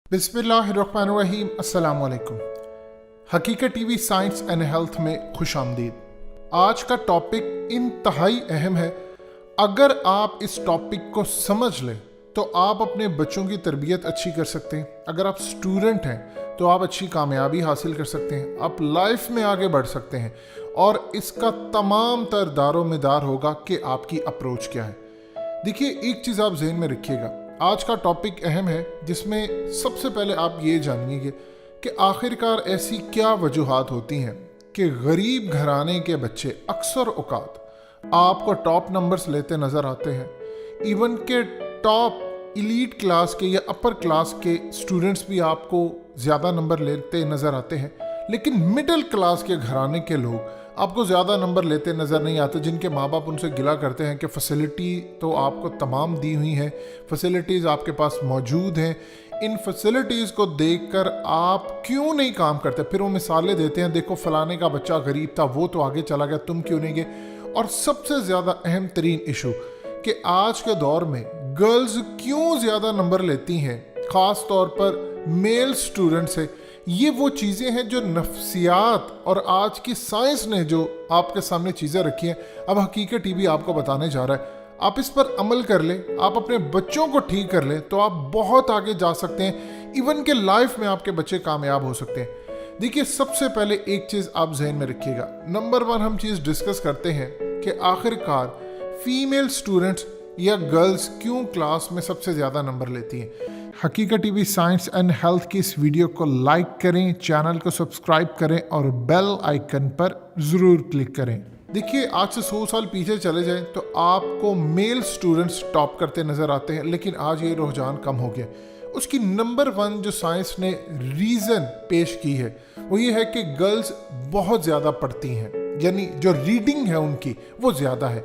बिस्मिल्लाहिर्रहमानिर्रहीम। अस्सलाम वालेकुम। हकीकत टीवी साइंस एंड हेल्थ में खुश आमदीद। आज का टॉपिक इंतहाई अहम है। अगर आप इस टॉपिक को समझ लें तो आप अपने बच्चों की तरबियत अच्छी कर सकते हैं। अगर आप स्टूडेंट हैं तो आप अच्छी कामयाबी हासिल कर सकते हैं, आप लाइफ में आगे बढ़ सकते हैं और इसका तमाम तर दारोमदार होगा कि आपकी अप्रोच क्या है। देखिए, एक चीज़ आप जहन में रखिएगा, आज का टॉपिक अहम है जिसमें सबसे पहले आप ये जानिए कि आखिरकार ऐसी क्या वजूहात होती हैं कि गरीब घराने के बच्चे अक्सर औकात आपको टॉप नंबर्स लेते नज़र आते हैं। इवन के टॉप इलीट क्लास के या अपर क्लास के स्टूडेंट्स भी आपको ज़्यादा नंबर लेते नज़र आते हैं, लेकिन मिडिल क्लास के घराने के लोग आपको ज़्यादा नंबर लेते नज़र नहीं आते, जिनके माँ बाप उनसे गिला करते हैं कि फ़ैसिलिटी तो आपको तमाम दी हुई हैं, फ़ैसिलिटीज़ आपके पास मौजूद हैं, इन फैसिलिटीज़ को देखकर आप क्यों नहीं काम करते। फिर वो मिसालें देते हैं, देखो फ़लाने का बच्चा गरीब था, वो तो आगे चला गया, तुम क्यों नहीं गए। और सबसे ज़्यादा अहम तरीन इशू कि आज के दौर में गर्ल्स क्यों ज़्यादा नंबर लेती हैं, ख़ास तौर पर मेल स्टूडेंट से। ये वो चीज़ें हैं जो नफ्सियात और आज की साइंस ने जो आपके सामने चीज़ें रखी हैं, अब हकीकत टीवी आपको बताने जा रहा है। आप इस पर अमल कर लें, आप अपने बच्चों को ठीक कर लें तो आप बहुत आगे जा सकते हैं। इवन के लाइफ में आपके बच्चे कामयाब हो सकते हैं। देखिए, सबसे पहले एक चीज़ आप जहन में रखिएगा। नंबर 1 हम चीज़ डिस्कस करते हैं कि आखिरकार फीमेल स्टूडेंट्स या गर्ल्स क्यों क्लास में सबसे ज़्यादा नंबर लेती हैं। हकीकत टीवी साइंस एंड हेल्थ की इस वीडियो को लाइक करें, चैनल को सब्सक्राइब करें और बेल आइकन पर ज़रूर क्लिक करें। देखिए, आज से 100 साल पीछे चले जाएं तो आपको मेल स्टूडेंट्स टॉप करते नज़र आते हैं, लेकिन आज ये रुझान कम हो गया। उसकी नंबर 1 जो साइंस ने रीज़न पेश की है वो ये है कि गर्ल्स बहुत ज़्यादा पढ़ती हैं, यानी जो रीडिंग है उनकी वो ज़्यादा है।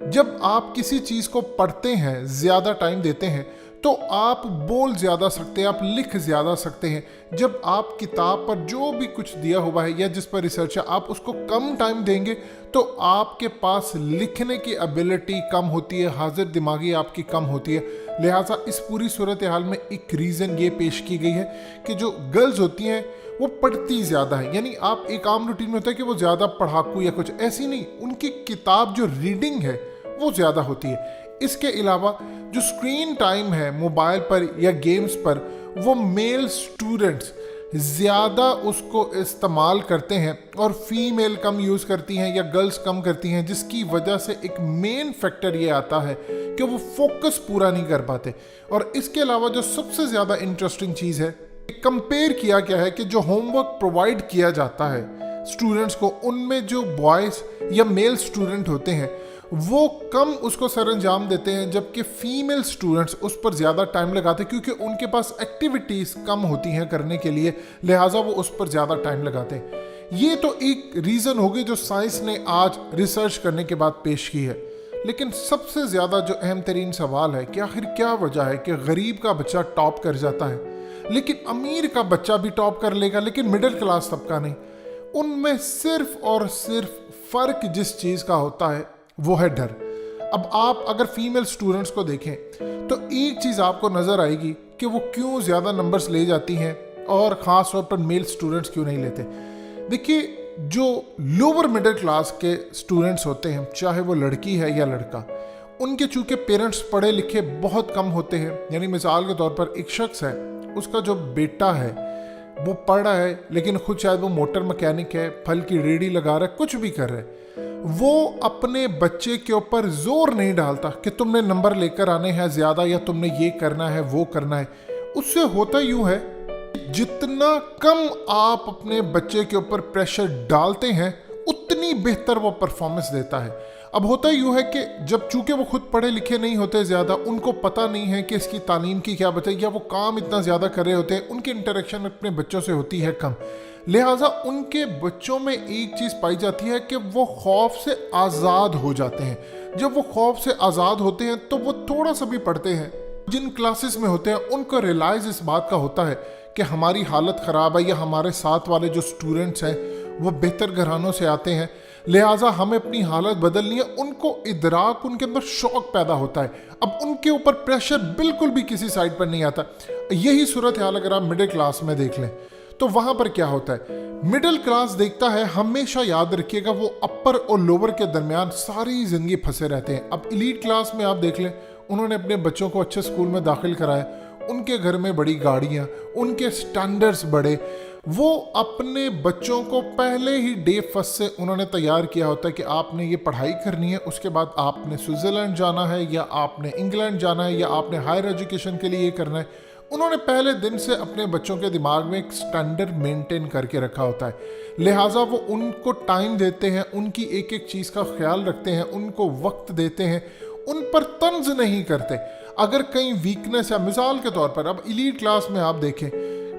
जब आप किसी चीज़ को पढ़ते हैं, ज़्यादा टाइम देते हैं, तो आप बोल ज़्यादा सकते हैं, आप लिख ज़्यादा सकते हैं। जब आप किताब पर जो भी कुछ दिया हुआ है या जिस पर रिसर्च है आप उसको कम टाइम देंगे तो आपके पास लिखने की एबिलिटी कम होती है, हाजिर दिमागी आपकी कम होती है। लिहाजा इस पूरी सूरत हाल में एक रीज़न ये पेश की गई है कि जो गर्ल्स होती हैं वो पढ़ती ज़्यादा है। यानी आप एक आम रूटीन में होता है कि वो ज़्यादा पढ़ाकू या कुछ ऐसी नहीं, उनकी किताब जो रीडिंग है वो ज़्यादा होती है। इसके अलावा जो स्क्रीन टाइम है मोबाइल पर या गेम्स पर, वो मेल स्टूडेंट्स ज़्यादा उसको इस्तेमाल करते हैं और फीमेल कम यूज़ करती हैं या गर्ल्स कम करती हैं, जिसकी वजह से एक मेन फैक्टर ये आता है कि वो फोकस पूरा नहीं कर पाते। और इसके अलावा जो सबसे ज़्यादा इंटरेस्टिंग चीज़ है, कंपेयर किया गया है कि जो होमवर्क प्रोवाइड किया जाता है स्टूडेंट्स को, उनमें जो बॉयज़ या मेल स्टूडेंट होते हैं वो कम उसको सरंजाम देते हैं, जबकि फीमेल स्टूडेंट्स उस पर ज़्यादा टाइम लगाते हैं क्योंकि उनके पास एक्टिविटीज़ कम होती हैं करने के लिए, लिहाजा वो उस पर ज़्यादा टाइम लगाते हैं। ये तो एक रीज़न होगी जो साइंस ने आज रिसर्च करने के बाद पेश की है। लेकिन सबसे ज़्यादा जो अहम तरीन सवाल है कि आखिर क्या वजह है कि गरीब का बच्चा टॉप कर जाता है लेकिन अमीर का बच्चा भी टॉप कर लेगा, लेकिन मिडिल क्लास तबका नहीं। उनमें सिर्फ और सिर्फ फ़र्क जिस चीज़ का होता है वो है डर। अब आप अगर फीमेल स्टूडेंट्स को देखें तो एक चीज़ आपको नज़र आएगी कि वो क्यों ज़्यादा नंबर्स ले जाती हैं और ख़ास तौर पर मेल स्टूडेंट्स क्यों नहीं लेते। देखिए, जो लोअर मिडिल क्लास के स्टूडेंट्स होते हैं, चाहे वो लड़की है या लड़का, उनके चूँकि पेरेंट्स पढ़े लिखे बहुत कम होते हैं। यानी मिसाल के तौर पर एक शख्स है, उसका जो बेटा है वो पढ़ रहा है लेकिन खुद शायद वो मोटर मैकेनिक है, फल की रेडी लगा रहा है, कुछ भी कर रहा है, वो अपने बच्चे के ऊपर जोर नहीं डालता कि तुमने नंबर लेकर आने हैं ज़्यादा या तुमने ये करना है वो करना है। उससे होता यूँ है, जितना कम आप अपने बच्चे के ऊपर प्रेशर डालते हैं उतनी बेहतर वो परफॉर्मेंस देता है। अब होता यूँ है कि जब चूँकि वो खुद पढ़े लिखे नहीं होते ज़्यादा, उनको पता नहीं है कि इसकी तालीम की क्या वजह, या वो काम इतना ज़्यादा कर रहे होते हैं, उनकी इंटरेक्शन अपने बच्चों से होती है कम, लिहाजा उनके बच्चों में एक चीज़ पाई जाती है कि वो खौफ से आज़ाद हो जाते हैं। जब वो खौफ से आज़ाद होते हैं तो वो थोड़ा सा भी पढ़ते हैं। जिन क्लासेस में होते हैं उनको रियलाइज़ इस बात का होता है कि हमारी हालत ख़राब है या हमारे साथ वाले जो स्टूडेंट्स हैं वो बेहतर घरानों से आते हैं, लिहाजा हमें अपनी हालत बदलनी है। उनको इदराक, उनके अंदर शौक पैदा होता है। अब उनके ऊपर प्रेशर बिल्कुल भी किसी साइड पर नहीं आता। यही सूरत हाल अगर आप मिडिल क्लास में देख लें तो वहां पर क्या होता है, मिडिल क्लास देखता है, हमेशा याद रखिएगा, वो अपर और लोअर के दरमियान सारी जिंदगी फंसे रहते हैं। अब एलीट क्लास में आप देख लें, उन्होंने अपने बच्चों को अच्छे स्कूल में दाखिल कराया, उनके घर में बड़ी गाड़ियां, उनके स्टैंडर्ड्स बड़े, वो अपने बच्चों को पहले ही डे फर्स्ट से उन्होंने तैयार किया होता है कि आपने ये पढ़ाई करनी है, उसके बाद आपने स्विट्जरलैंड जाना है या आपने इंग्लैंड जाना है या आपने हायर एजुकेशन के लिए ये करना है। उन्होंने पहले दिन से अपने बच्चों के दिमाग में एक स्टैंडर्ड मेंटेन करके रखा होता है। लिहाजा वो उनको टाइम देते हैं, उनकी एक एक चीज़ का ख्याल रखते हैं, उनको वक्त देते हैं, उन पर तंज नहीं करते। अगर कहीं वीकनेस है, मिसाल के तौर पर अब एलीट क्लास में आप देखें,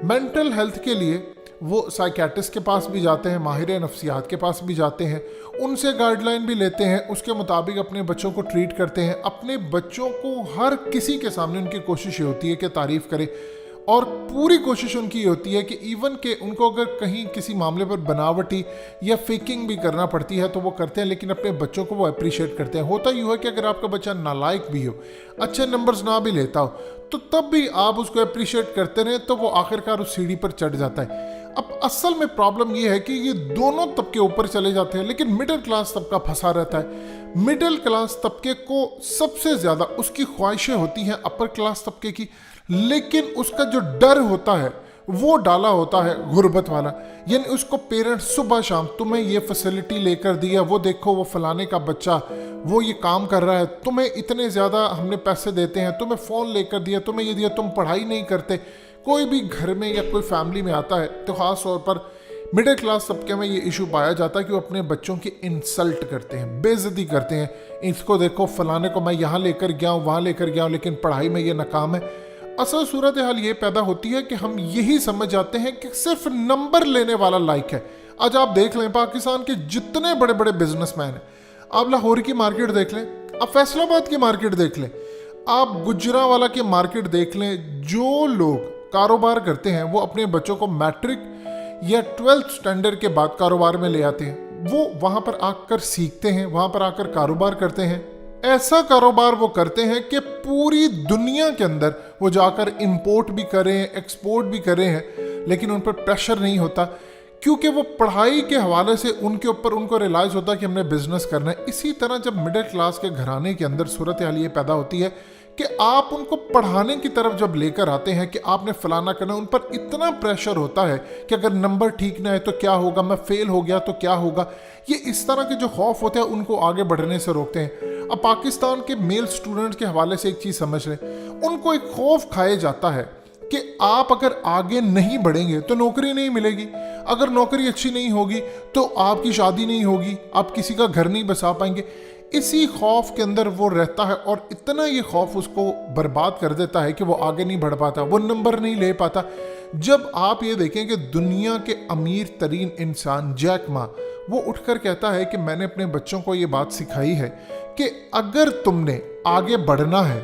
मेंटल हेल्थ के लिए वो साइकियाट्रिस्ट के पास भी जाते हैं, माहिर नफ्सियात के पास भी जाते हैं, उनसे गाइडलाइन भी लेते हैं, उसके मुताबिक अपने बच्चों को ट्रीट करते हैं। अपने बच्चों को हर किसी के सामने उनकी कोशिश ये होती है कि तारीफ़ करें, और पूरी कोशिश उनकी ये होती है कि इवन के उनको अगर कहीं किसी मामले पर बनावटी या फेकिंग भी करना पड़ती है तो वो करते हैं, लेकिन अपने बच्चों को वो अप्रिशिएट करते हैं। होता यूँ है कि अगर आपका बच्चा नालायक भी हो, अच्छे नंबर्स ना भी लेता हो, तो तब भी आप उसको अप्रिशिएट करते रहें तो वो आखिरकार उस सीढ़ी पर चढ़ जाता है। अब असल में प्रॉब्लम ये है कि ये दोनों तबके ऊपर चले जाते हैं, लेकिन मिडिल क्लास तबका फंसा रहता है। मिडिल क्लास तबके को सबसे ज़्यादा उसकी ख्वाहिशें होती हैं अपर क्लास तबके की, लेकिन उसका जो डर होता है वो डाला होता है गुर्बत वाला। यानी उसको पेरेंट्स सुबह शाम, तुम्हें ये फैसिलिटी लेकर दिया, वो देखो वो फलाने का बच्चा वो ये काम कर रहा है, तुम्हें इतने ज़्यादा हमने पैसे देते हैं, तुम्हें फ़ोन लेकर दिया, तुम्हें ये दिया, तुम पढ़ाई नहीं करते। कोई भी घर में या कोई फैमिली में आता है तो ख़ास तौर पर मिडिल क्लास तबके में ये इशू पाया जाता है कि वो अपने बच्चों की इंसल्ट करते हैं, बेइज्जती करते हैं। इसको देखो फलाने को मैं यहाँ लेकर गया हूँ, वहाँ लेकर गया हूँ, लेकिन पढ़ाई में ये नाकाम है। असल सूरत हाल ये पैदा होती है कि हम यही समझ जाते हैं कि सिर्फ नंबर लेने वाला लायक है। आज आप देख लें पाकिस्तान के जितने बड़े बड़े बिजनेसमैन हैं, आप लाहौर की मार्केट देख लें, आप फैसलाबाद की मार्केट देख लें, आप गुजरावाला की मार्केट देख लें, जो लोग कारोबार करते हैं वो अपने बच्चों को मैट्रिक या 12th स्टैंडर्ड के बाद कारोबार में ले आते हैं। वो वहाँ पर आकर सीखते हैं, वहाँ पर आकर कारोबार करते हैं। ऐसा कारोबार वो करते हैं कि पूरी दुनिया के अंदर वो जाकर इंपोर्ट भी करें, एक्सपोर्ट भी करें हैं, लेकिन उन पर प्रेशर नहीं होता, क्योंकि वो पढ़ाई के हवाले से उनके ऊपर उनको रियलाइज़ होता है कि हमने बिजनेस करना है। इसी तरह जब मिडिल क्लास के घराने के अंदर सूरत हाल ये पैदा होती है कि आप उनको पढ़ाने की तरफ जब लेकर आते हैं कि आपने फलाना करना, उन पर इतना प्रेशर होता है कि अगर नंबर ठीक ना है तो क्या होगा, मैं फेल हो गया तो क्या होगा। ये इस तरह के जो खौफ होते हैं उनको आगे बढ़ने से रोकते हैं। अब पाकिस्तान के मेल स्टूडेंट्स के हवाले से एक चीज़ समझ लें, उनको एक खौफ खाया जाता है कि आप अगर आगे नहीं बढ़ेंगे तो नौकरी नहीं मिलेगी, अगर नौकरी अच्छी नहीं होगी तो आपकी शादी नहीं होगी, आप किसी का घर नहीं बसा पाएंगे। इसी खौफ के अंदर वो रहता है और इतना ये खौफ उसको बर्बाद कर देता है कि वो आगे नहीं बढ़ पाता, वो नंबर नहीं ले पाता। जब आप ये देखें कि दुनिया के अमीर तरीन इंसान जैक मा, वो उठकर कहता है कि मैंने अपने बच्चों को ये बात सिखाई है कि अगर तुमने आगे बढ़ना है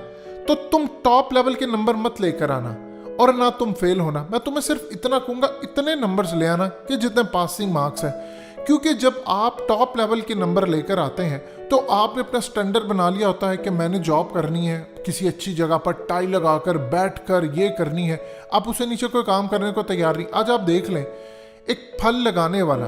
तो तुम टॉप लेवल के नंबर मत लेकर आना और ना तुम फेल होना। मैं तुम्हें सिर्फ इतना कहूँगा, इतने नंबर्स ले आना कि जितने पासिंग मार्क्स हैं। क्योंकि जब आप टॉप लेवल के नंबर लेकर आते हैं तो आपने अपना स्टैंडर्ड बना लिया होता है कि मैंने जॉब करनी है किसी अच्छी जगह पर, टाई लगाकर बैठकर ये करनी है। आप उससे नीचे कोई काम करने को तैयार नहीं। आज आप देख लें, एक फल लगाने वाला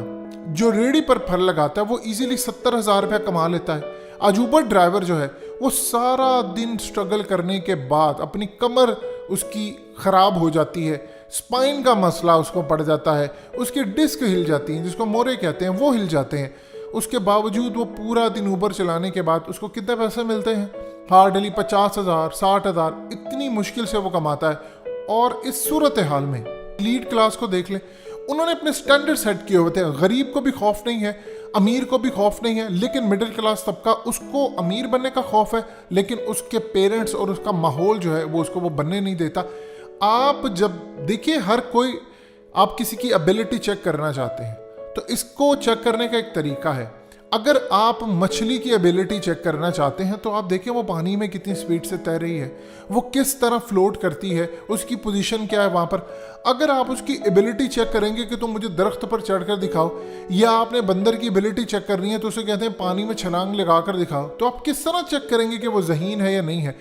जो रेडी पर फल लगाता है वो इजीली 70,000 रुपया कमा लेता है। आज ऊबर ड्राइवर जो है वो सारा दिन स्ट्रगल करने के बाद अपनी कमर उसकी ख़राब हो जाती है, स्पाइन का मसला उसको पड़ जाता है, उसकी डिस्क हिल जाती हैं, जिसको मोरे कहते हैं, वो हिल जाते हैं। उसके बावजूद वो पूरा दिन ऊबर चलाने के बाद उसको कितने पैसे मिलते हैं? हार्डली 50,000, 60,000, इतनी मुश्किल से वो कमाता है। और इस सूरत हाल में लीड क्लास को देख लें, उन्होंने अपने स्टैंडर्ड सेट किए होते हैं। गरीब को भी खौफ नहीं है, अमीर को भी खौफ नहीं है, लेकिन मिडिल क्लास तबका, उसको अमीर बनने का खौफ है, लेकिन उसके पेरेंट्स और उसका माहौल जो है वो उसको वो बनने नहीं देता। आप जब देखिए, हर कोई, आप किसी की एबिलिटी चेक करना चाहते हैं तो इसको चेक करने का एक तरीका है। अगर आप मछली की एबिलिटी चेक करना चाहते हैं तो आप देखिए वो पानी में कितनी स्पीड से तैर रही है, वो किस तरह फ्लोट करती है, उसकी पोजीशन क्या है वहाँ पर। अगर आप उसकी एबिलिटी चेक करेंगे कि तुम मुझे दरख्त पर चढ़कर दिखाओ, या आपने बंदर की एबिलिटी चेक करनी है तो उसे कहते हैं पानी में छलांग लगाकर दिखाओ, तो आप किस तरह चेक करेंगे कि वो ज़हीन है या नहीं है।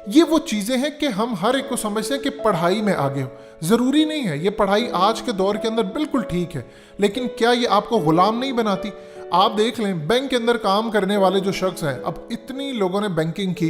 ये वो चीज़ें हैं कि हम हर एक को समझते हैं कि पढ़ाई में आगे हो। ज़रूरी नहीं है, ये पढ़ाई आज के दौर के अंदर बिल्कुल ठीक है, लेकिन क्या ये आपको गुलाम नहीं बनाती। आप देख लें, बैंक के अंदर काम करने वाले जो शख्स हैं, अब इतनी लोगों ने बैंकिंग की,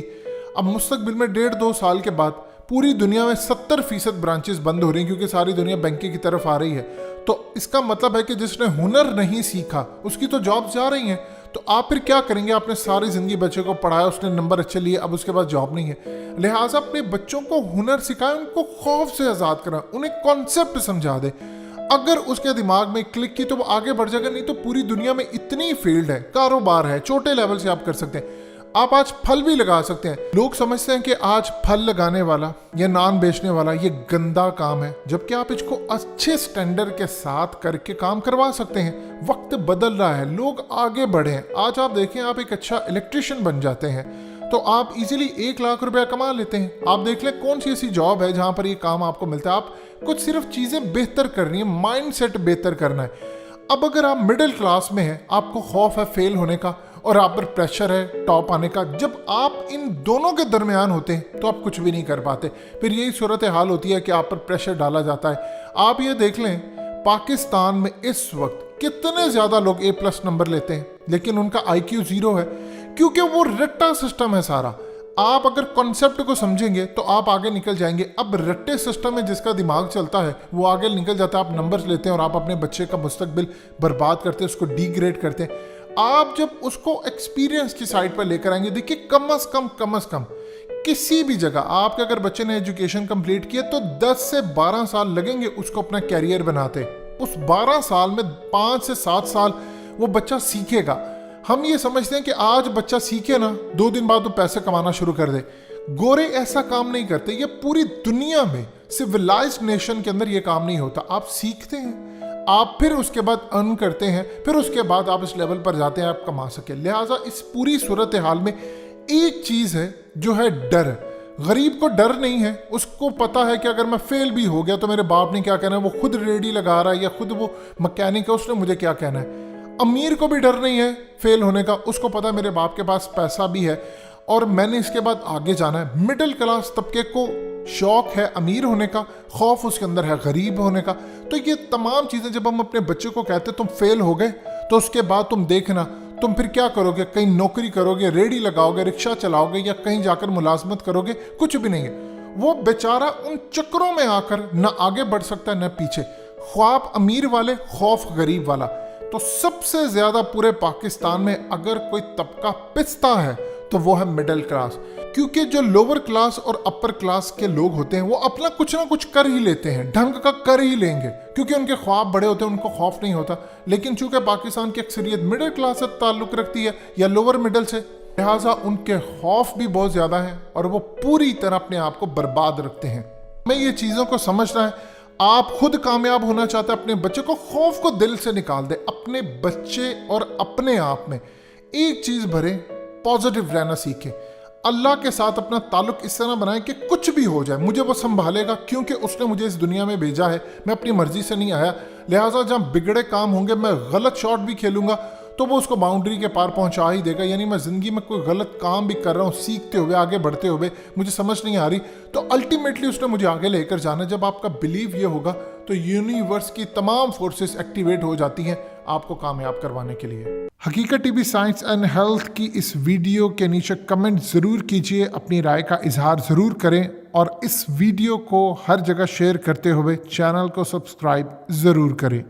अब मुस्तकबिल में 1.5-2 साल के बाद पूरी दुनिया में 70% ब्रांचेस बंद हो रही हैं क्योंकि सारी दुनिया बैंकिंग की तरफ आ रही है। तो इसका मतलब है कि जिसने हुनर नहीं सीखा उसकी तो जॉब जा रही हैं। तो आप फिर क्या करेंगे? आपने सारी जिंदगी बच्चे को पढ़ाया, उसने नंबर अच्छे लिए, अब उसके पास जॉब नहीं है। लिहाजा अपने बच्चों को हुनर सिखाएं, उनको खौफ से आज़ाद कराएं, उन्हें कॉन्सेप्ट समझा दें। अगर उसके दिमाग में क्लिक की तो वो आगे बढ़ जाएगा, नहीं तो पूरी दुनिया में इतनी फील्ड है, कारोबार है, छोटे लेवल से आप कर सकते हैं। आप आज फल भी लगा सकते हैं। लोग समझते हैं कि आज फल लगाने वाला या नान बेचने वाला ये गंदा काम है, जबकि आप इसको अच्छे स्टैंडर्ड के साथ करके काम करवा सकते हैं। वक्त बदल रहा है, लोग आगे बढ़े हैं। आज आप देखें, आप एक अच्छा इलेक्ट्रिशियन बन जाते हैं तो आप इजीली 1 लाख रुपया कमा लेते हैं। आप देख लें कौन सी ऐसी जॉब है जहां पर ये काम आपको मिलता है। आप कुछ सिर्फ चीज़ें बेहतर करनी है, माइंड सेट बेहतर करना है। अब अगर आप मिडिल क्लास में हैं, आपको खौफ है फेल होने का और आप पर प्रेशर है टॉप आने का, जब आप इन दोनों के दरमियान होते हैं तो आप कुछ भी नहीं कर पाते। फिर यही सूरत हाल होती है कि आप पर प्रेशर डाला जाता है। आप ये देख लें, पाकिस्तान में इस वक्त कितने ज़्यादा लोग A+ नंबर लेते हैं, लेकिन उनका IQ 0 है, क्योंकि वो रट्टा सिस्टम है सारा। आप अगर कॉन्सेप्ट को समझेंगे तो आप आगे निकल जाएंगे। अब रट्टे सिस्टम में जिसका दिमाग चलता है वो आगे निकल जाता है। आप नंबर्स लेते हैं और आप अपने बच्चे का मुस्तकबिल बर्बाद करते हैं, उसको डिग्रेड करते हैं। आप जब उसको एक्सपीरियंस की साइड पर लेकर आएंगे, देखिए कम अज कम किसी भी जगह आपके अगर बच्चे ने एजुकेशन कंप्लीट किया तो 10 से 12 साल लगेंगे उसको अपना कैरियर बनाते। उस 12 साल में 5 से 7 साल वो बच्चा सीखेगा। हम ये समझते हैं कि आज बच्चा सीखे ना, 2 दिन बाद वो पैसे कमाना शुरू कर दे। गोरे ऐसा काम नहीं करते। ये पूरी दुनिया में सिविलाइज्ड नेशन के अंदर ये काम नहीं होता। आप सीखते हैं, आप फिर उसके बाद अर्न करते हैं, फिर उसके बाद आप इस लेवल पर जाते हैं आप कमा सके। लिहाजा इस पूरी सूरत हाल में एक चीज़ है जो है डर। गरीब को डर नहीं है, उसको पता है कि अगर मैं फेल भी हो गया तो मेरे बाप ने क्या कहना है। वो खुद रेडी लगा रहा है या खुद वो मैकेनिक है, उसने मुझे क्या कहना है। अमीर को भी डर नहीं है फेल होने का, उसको पता है मेरे बाप के पास पैसा भी है और मैंने इसके बाद आगे जाना है। मिडिल क्लास तबके को शौक है अमीर होने का, खौफ उसके अंदर है गरीब होने का। तो ये तमाम चीज़ें जब हम अपने बच्चे को कहते तुम फेल हो गए तो उसके बाद तुम देखना तुम फिर क्या करोगे, कहीं नौकरी करोगे, रेडी लगाओगे, रिक्शा चलाओगे या कहीं जाकर मुलाजमत करोगे, कुछ भी नहीं है। वो बेचारा उन चक्रों में आकर न आगे बढ़ सकता है न पीछे। ख्वाब अमीर वाले, खौफ गरीब वाला। तो सबसे ज्यादा पूरे पाकिस्तान में अगर कोई तबका पिसता है तो वो है मिडिल क्लास, क्योंकि जो लोअर क्लास और अपर क्लास के लोग होते हैं वो अपना कुछ ना कुछ कर ही लेते हैं, ढंग का कर ही लेंगे, क्योंकि उनके ख्वाब बड़े होते हैं, उनको खौफ नहीं होता। लेकिन चूंकि पाकिस्तान की अक्सरियत मिडिल क्लास से ताल्लुक रखती है या लोअर मिडिल से, लिहाजा उनके खौफ भी बहुत ज्यादा है और वो पूरी तरह अपने आप को बर्बाद रखते हैं। हमें ये चीजों को समझना है। आप खुद कामयाब होना चाहते हैं, अपने बच्चे को खौफ को दिल से निकाल दे। अपने बच्चे और अपने आप में एक चीज भरे, पॉजिटिव रहना सीखे। अल्लाह के साथ अपना ताल्लुक इस तरह बनाए कि कुछ भी हो जाए मुझे वो संभालेगा, क्योंकि उसने मुझे इस दुनिया में भेजा है, मैं अपनी मर्जी से नहीं आया। लिहाजा जहाँ बिगड़े काम होंगे, मैं गलत शॉट भी खेलूंगा तो वो उसको बाउंड्री के पार पहुंचा ही देगा। यानी मैं जिंदगी में कोई गलत काम भी कर रहा हूँ, सीखते हुए, आगे बढ़ते हुए, मुझे समझ नहीं आ रही, तो अल्टीमेटली उसने मुझे आगे लेकर जाना। जब आपका बिलीव ये होगा तो यूनिवर्स की तमाम फोर्सेस एक्टिवेट हो जाती हैं आपको कामयाब करवाने के लिए। हकीकत टीवी साइंस एंड हेल्थ की इस वीडियो के नीचे कमेंट ज़रूर कीजिए, अपनी राय का इजहार ज़रूर करें और इस वीडियो को हर जगह शेयर करते हुए चैनल को सब्सक्राइब ज़रूर करें।